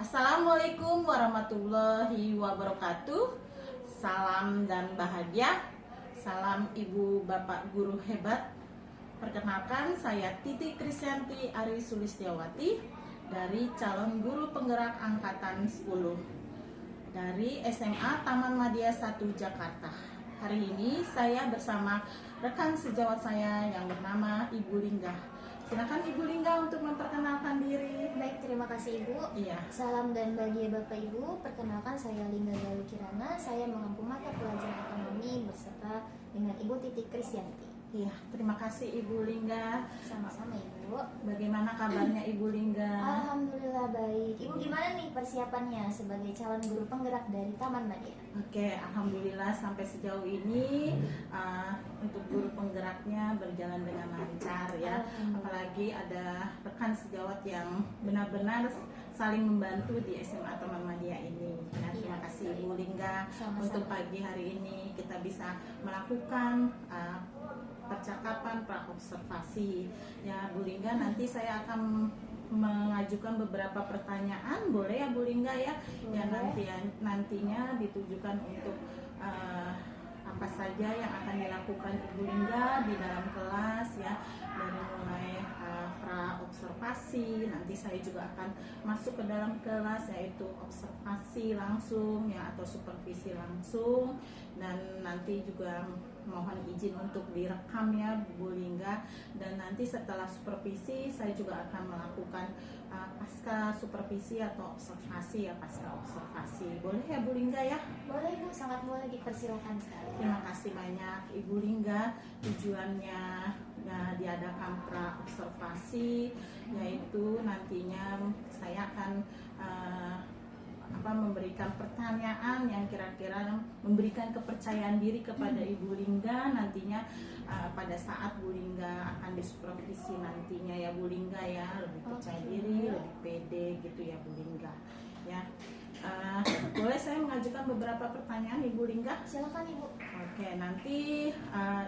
Assalamualaikum warahmatullahi wabarakatuh. Salam dan bahagia. Salam ibu bapak guru hebat. Perkenalkan, saya Titi Krisyanti Ari Sulistiawati dari calon guru penggerak angkatan 10 dari SMA Taman Madya 1 Jakarta. Hari ini saya bersama rekan sejawat saya yang bernama Ibu Lingga. Silakan Ibu Lingga untuk memperkenalkan diri. Baik, terima kasih Ibu. Iya. Salam dan bahagia Bapak Ibu. Perkenalkan, saya Lingga Galuh Kirana. Saya mengampu mata pelajaran ekonomi beserta dengan Ibu Titi Krisyanti. Iya, terima kasih Ibu Lingga. Sama-sama Ibu. Bagaimana kabarnya Ibu Lingga? Alhamdulillah baik. Ibu gimana nih persiapannya sebagai calon guru penggerak dari Taman Madya? Oke, alhamdulillah sampai sejauh ini untuk guru penggeraknya berjalan dengan lancar ya. Apalagi ada rekan sejawat yang benar-benar saling membantu di SMA Taman Madya ini. Nah, terima kasih Ibu Lingga. Sama-sama. Untuk pagi hari ini kita bisa melakukan percakapan praobservasi. Ya, Bu Lingga, nanti saya akan mengajukan beberapa pertanyaan, boleh ya Bu Lingga ya? Boleh. Ya, nantinya ditujukan untuk apa saja yang akan dilakukan Ibu Lingga di dalam kelas ya, dari mulai praobservasi. Nanti saya juga akan masuk ke dalam kelas, yaitu observasi langsung ya atau supervisi langsung, dan nanti juga mohon izin untuk direkam ya Bu Lingga. Dan nanti setelah supervisi saya juga akan melakukan pasca supervisi atau observasi ya, pasca observasi. Boleh ya Bu Lingga ya? Boleh Ibu, sangat boleh, dipersilakan sekali. Terima kasih banyak Ibu Lingga. Tujuannya ya, diadakan praobservasi, yaitu nantinya saya akan memberikan pertanyaan yang kira-kira memberikan kepercayaan diri kepada Ibu Lingga nantinya pada saat Bu Lingga akan disupervisi nantinya ya Bu Lingga ya, lebih percaya diri, lebih pede gitu ya Bu Lingga ya. Boleh saya mengajukan beberapa pertanyaan Ibu Lingga? Silakan Ibu. Oke, nanti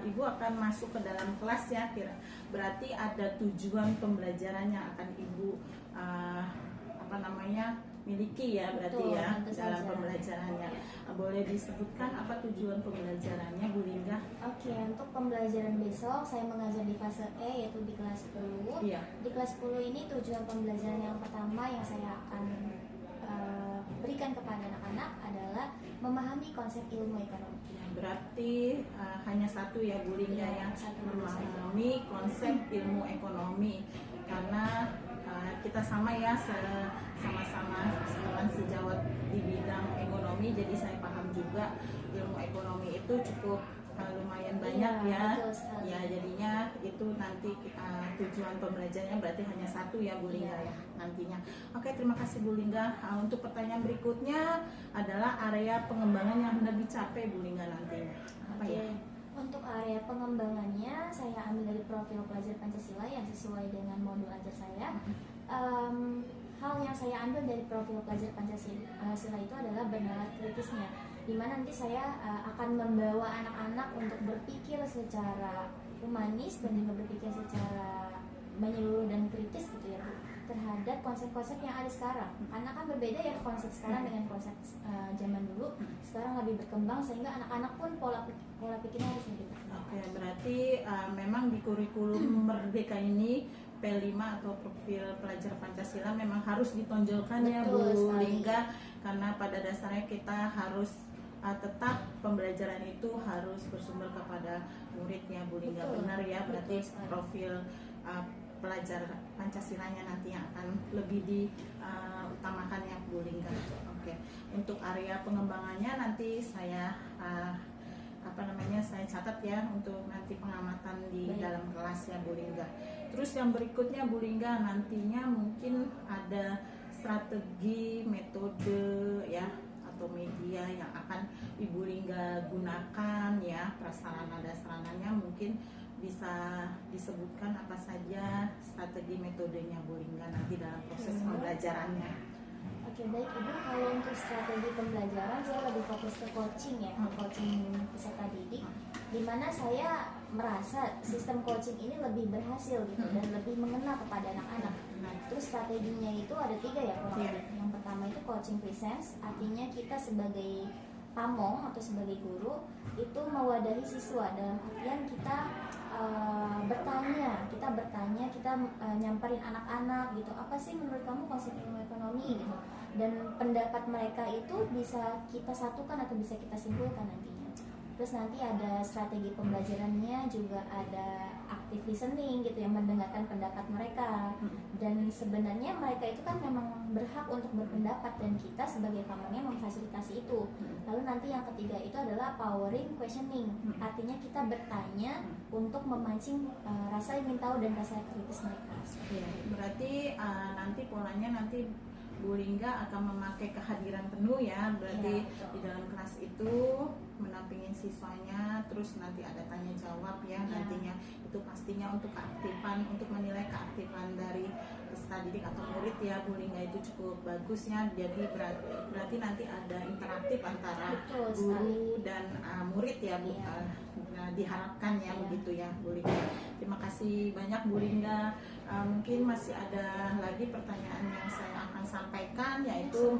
Ibu akan masuk ke dalam kelas ya, berarti ada tujuan pembelajaran yang akan Ibu miliki ya, berarti. Betul, ya tentu dalam saja. pembelajarannya. Boleh disebutkan apa tujuan pembelajarannya Bu Lingga? Oke, untuk pembelajaran besok saya mengajar di fase E, yaitu di kelas 10. Iya. Di kelas 10 ini tujuan pembelajaran yang pertama yang saya akan berikan kepada anak-anak adalah memahami konsep ilmu ekonomi. Berarti hanya satu ya Bu Lingga Iya, yang satu memahami konsep ilmu ekonomi, karena kita sama ya, sama-sama teman sejawat di bidang ekonomi, jadi saya paham juga ilmu ekonomi itu cukup lumayan banyak ya. Betul sekali. Ya, jadinya itu nanti tujuan pembelajarannya berarti hanya satu ya Bu Lingga ya nantinya. Oke, terima kasih Bu Lingga. Untuk pertanyaan berikutnya adalah area pengembangan yang hendak dicapai Bu Lingga nantinya. Apa Oke. ya? Untuk area pengembangannya saya ambil dari profil pelajar Pancasila yang sesuai dengan modul ajar saya. Hal yang saya ambil dari profil pelajar Pancasila itu adalah bernalar kritisnya, di mana nanti saya akan membawa anak-anak untuk berpikir secara humanis dan juga berpikir secara menyeluruh dan kritis gitu ya Bu, terhadap konsep-konsep yang ada sekarang. Karena kan berbeda ya konsep sekarang dengan konsep zaman dulu. Sekarang lebih berkembang sehingga anak-anak pun pola pikirnya harus lebih berkembang. Oke, berarti memang di kurikulum Merdeka ini P5 atau profil pelajar Pancasila memang harus ditonjolkan ya Bu Betul sekali. Lingga, karena pada dasarnya kita harus tetap pembelajaran itu harus bersumber kepada muridnya Bu Lingga. Betul. Benar ya, berarti Betul sekali. profil pelajar Pancasilanya nanti yang akan lebih diutamakan ya Bu Lingga. Oke, untuk area pengembangannya nanti saya saya catat ya untuk nanti pengamatan di Baik. dalam kelas ya Bu Lingga. Terus yang berikutnya Bu Lingga, nantinya mungkin ada strategi, metode ya atau media yang akan Ibu Lingga gunakan ya, prasarana dan sarananya mungkin bisa disebutkan apa saja strategi metodenya Bu Lingga nanti dalam proses pembelajarannya. Oke, baik Ibu, kalau untuk strategi pembelajaran saya lebih fokus ke coaching ya, ke coaching peserta didik, di mana saya merasa sistem coaching ini lebih berhasil gitu dan lebih mengena kepada anak-anak. Nah, terus strateginya itu ada 3 ya kurang lebih. Yang pertama itu coaching presence, artinya kita sebagai pamong atau sebagai guru itu mewadahi siswa dalam artian kita bertanya, kita nyamperin anak-anak gitu, apa sih menurut kamu konsep ilmu ekonomi gitu, dan pendapat mereka itu bisa kita satukan atau bisa kita simpulkan nantinya. Terus nanti ada strategi pembelajarannya, juga ada active listening gitu yang mendengarkan pendapat mereka. Dan sebenarnya mereka itu kan memang berhak untuk berpendapat dan kita sebagai pamongnya memfasilitasi itu. Lalu nanti yang ketiga itu adalah powering questioning, artinya kita bertanya untuk memancing rasa ingin tahu dan rasa kritis mereka. Ya, berarti nanti polanya nanti Bu Lingga akan memakai kehadiran penuh ya, berarti di dalam kelas itu menampingin siswanya, terus nanti ada tanya jawab ya, nantinya itu pastinya untuk keaktifan, untuk menilai keaktifan dari peserta didik atau murid ya Bu Lingga itu cukup bagus ya. Jadi berarti nanti ada interaktif antara guru dan murid ya Bu. Nah, diharapkan ya begitu ya Bu Lingga. Terima kasih banyak Bu Lingga. Mungkin masih ada lagi pertanyaan yang saya akan sampaikan, yaitu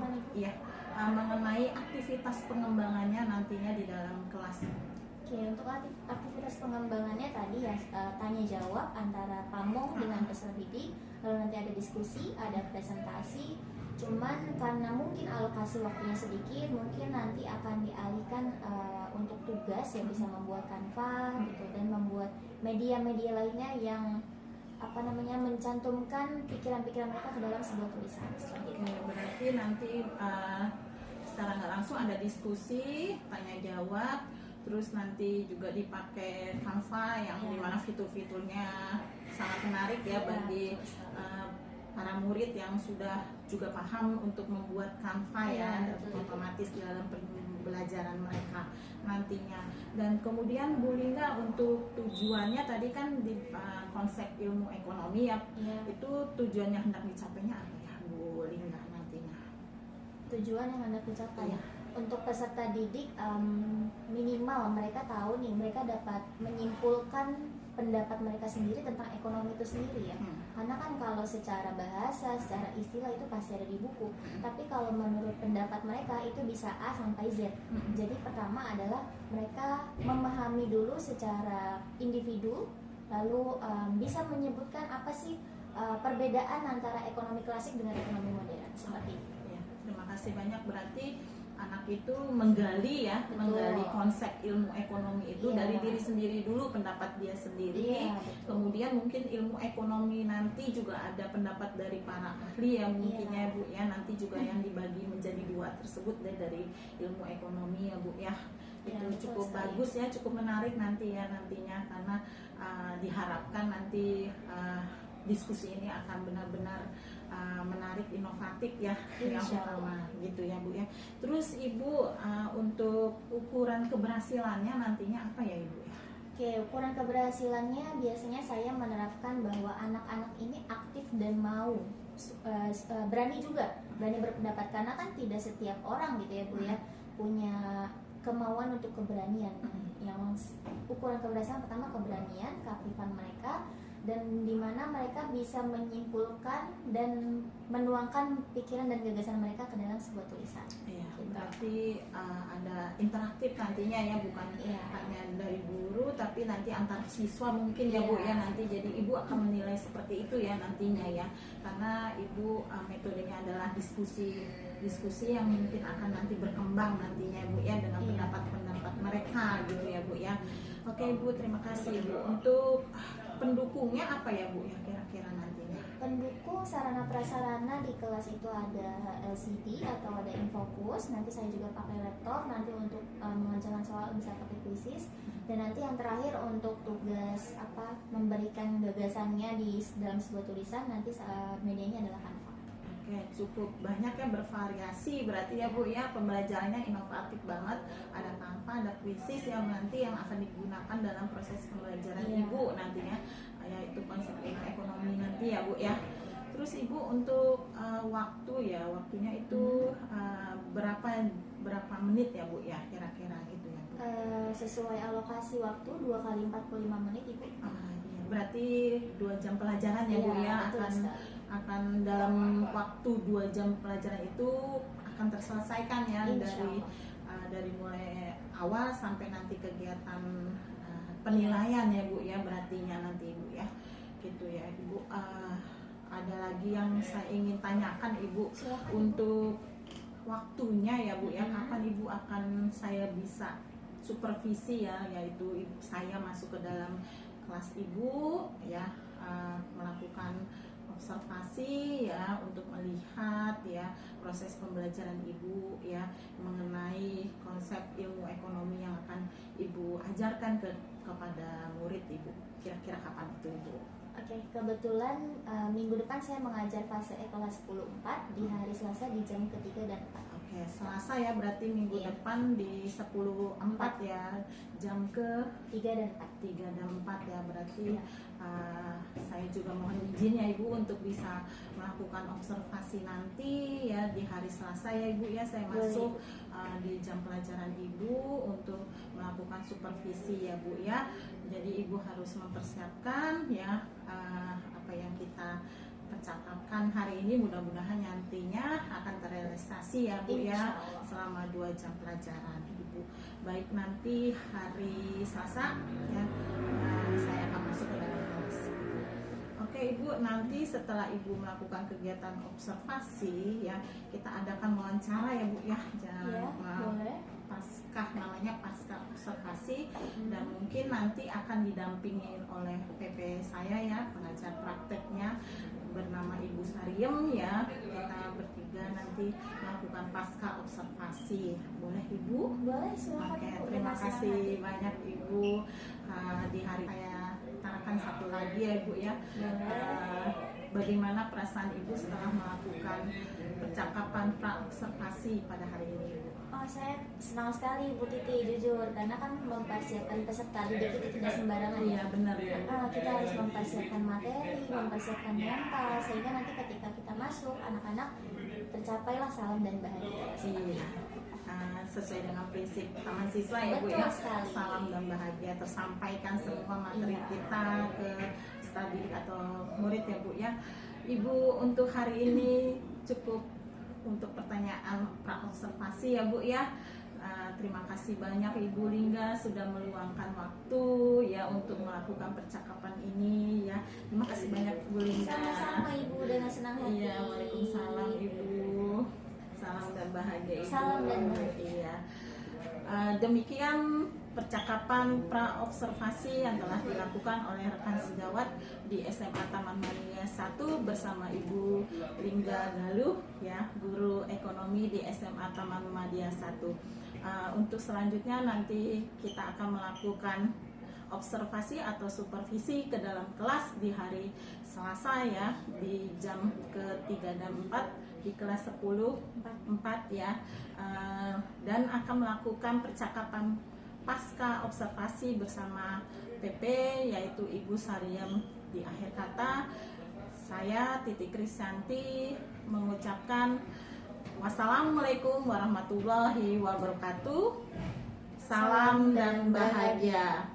mengenai aktivitas pengembangannya nantinya di dalam kelas. Oke, untuk aktivitas pengembangannya tadi ya tanya jawab antara pamong dengan peserta didik, lalu nanti ada diskusi, ada presentasi. Cuman karena mungkin alokasi waktunya sedikit, mungkin nanti akan dialihkan untuk tugas yang bisa membuat Canva gitu, dan membuat media-media lainnya yang mencantumkan pikiran-pikiran mereka ke dalam sebuah tulisan. Oke, berarti nanti secara nggak langsung ada diskusi, tanya jawab, terus nanti juga dipakai Canva yang dimana fitur-fiturnya sangat menarik ya bagi para murid yang sudah juga paham untuk membuat Canva ya, otomatis dalam pembelajaran mereka nantinya. Dan kemudian Bu Lingga untuk tujuannya tadi kan di konsep ilmu ekonomi ya, itu tujuannya hendak dicapainya apa ya Bu Lingga nantinya? Tujuan yang hendak dicapai untuk peserta didik, minimal mereka tahu nih, mereka dapat menyimpulkan pendapat mereka sendiri tentang ekonomi itu sendiri ya. Karena kan kalau secara bahasa, secara istilah itu pasti ada di buku. Tapi kalau menurut pendapat mereka itu bisa A sampai Z. Jadi pertama adalah mereka memahami dulu secara individu, lalu bisa menyebutkan apa sih perbedaan antara ekonomi klasik dengan ekonomi modern seperti itu. Ya, terima kasih banyak. Berarti anak itu menggali konsep ilmu ekonomi itu dari diri sendiri dulu, pendapat dia sendiri. Kemudian mungkin ilmu ekonomi nanti juga ada pendapat dari para ahli yang mungkinnya Bu ya, nanti juga yang dibagi menjadi dua tersebut dari ilmu ekonomi ya Bu ya. Itu cukup bagus ya, cukup menarik nanti ya nantinya, karena diharapkan nanti diskusi ini akan benar-benar menarik, inovatif ya, yang utama gitu ya Bu ya. Terus Ibu untuk ukuran keberhasilannya nantinya apa ya Ibu ya? Oke, ukuran keberhasilannya biasanya saya menerapkan bahwa anak-anak ini aktif dan mau berani juga, berani berpendapat, karena kan tidak setiap orang gitu ya Bu ya punya kemauan untuk keberanian. Yang ukuran keberhasilan pertama keberanian, keaktifan mereka, dan dimana mereka bisa menyimpulkan dan menuangkan pikiran dan gagasan mereka ke dalam sebuah tulisan. Iya, berarti ada interaktif nantinya ya, bukan hanya dari guru tapi nanti antar siswa mungkin ya Bu ya nanti. Jadi Ibu akan menilai seperti itu ya nantinya ya, karena Ibu metodenya adalah diskusi yang mungkin akan nanti berkembang nantinya Bu ya dengan pendapat-pendapat mereka gitu ya Bu ya. Oke Bu, terima kasih Bu. Untuk pendukungnya apa ya Bu ya kira-kira nantinya? Pendukung sarana prasarana di kelas itu ada LCD atau ada Infocus. Nanti saya juga pakai laptop nanti untuk mengerjakan soal bisa pakai Quizzes. Dan nanti yang terakhir untuk tugas memberikan gagasannya di dalam sebuah tulisan, nanti medianya adalah Canva. Oke, cukup banyak ya, bervariasi berarti ya Bu ya, pembelajarannya inovatif banget. Ada Canva, ada Quizzes yang nanti yang akan digunakan dalam proses pembelajaran Ibu nantinya, yaitu konsep ekonomi nanti ya Bu ya. Terus Ibu untuk waktunya itu berapa menit ya Bu ya kira-kira gitu ya Bu? Sesuai alokasi waktu 2 kali 45 menit Ibu. Berarti 2 jam pelajaran ya Bu ya, akan akan dalam waktu 2 jam pelajaran itu akan terselesaikan ya, Insya dari Allah. dari mulai awal sampai nanti kegiatan penilaian ya Bu ya, berartinya nanti Ibu ya, gitu ya Ibu. Ada lagi yang saya ingin tanyakan Ibu. Silakan. Untuk waktunya ya Bu ya, kapan Ibu akan saya bisa supervisi ya, yaitu saya masuk ke dalam kelas Ibu ya, melakukan observasi ya, untuk melihat ya proses pembelajaran Ibu ya, mengenai konsep ilmu ekonomi yang akan Ibu ajarkan kepada murid Ibu. Kira-kira kapan itu Ibu? Oke, kebetulan minggu depan saya mengajar fase E kelas 10-4 di hari Selasa di jam ketiga dan 4. Oke, Selasa ya, berarti minggu Iya. depan di 10.4 ya, jam ke 3 dan 4. 3 dan 4 ya, berarti Iya. saya juga mohon izin ya Ibu untuk bisa melakukan observasi nanti ya di hari Selasa ya Ibu ya, saya Boleh. masuk di jam pelajaran Ibu untuk melakukan supervisi ya Bu ya. Jadi Ibu harus mempersiapkan ya apa yang kita percakapan hari ini, mudah-mudahan nantinya akan terrealisasi ya Bu ya, Insya Allah. selama 2 jam pelajaran Ibu. Baik, nanti hari Selasa ya saya akan masuk ke dalam kelas. Oke Ibu, nanti setelah Ibu melakukan kegiatan observasi ya, kita adakan wawancara ya Bu ya, Ya, boleh. paskah, namanya paskah observasi, dan mungkin nanti akan didampingi oleh PP saya ya, pengajar prakteknya bernama Ibu Sariem ya. Kita bertiga nanti melakukan paskah observasi. Boleh Ibu? Boleh, silakan. Oke, Udah terima masih kasih banyak Ibu. Di hari saya utarakan satu lagi ya Ibu ya. Bagaimana perasaan Ibu setelah melakukan percakapan pra-observasi pada hari ini Ibu? Oh, saya senang sekali Bu Titi, jujur, karena kan mempersiapkan peserta didik itu tidak sembarangan ya. Iya benar ya. Kita harus mempersiapkan materi, mempersiapkan mental, sehingga nanti ketika kita masuk, anak-anak tercapailah salam dan bahagia. Iya. Sesuai dengan prinsip Taman Siswa ya Bu Betul ya, sekali. salam dan bahagia tersampaikan semua materi Iya. kita ke studi atau murid ya Bu ya. Ibu untuk hari ini cukup untuk pertanyaan pra-observasi ya Bu ya. Terima kasih banyak Ibu Lingga sudah meluangkan waktu ya untuk melakukan percakapan ini ya. Terima kasih banyak Bu Lingga. Sama-sama Ibu, dengan senang hati. Iya, waalaikumsalam Ibu. Salam dan bahagia Ibu. Salam dan bahagia. Iya. Demikian percakapan pra-observasi yang telah dilakukan oleh rekan sejawat di SMA Taman Mania 1 bersama Ibu Lingga Galuh ya, guru ekonomi di SMA Taman Mania 1. Untuk selanjutnya nanti kita akan melakukan observasi atau supervisi ke dalam kelas di hari Selasa ya, di jam ke-3 dan 4 di kelas 10.4 ya, dan akan melakukan percakapan pasca observasi bersama PP yaitu Ibu Sariem. Di akhir kata saya Titi Krisyanti mengucapkan wassalamualaikum warahmatullahi wabarakatuh. Salam dan bahagia.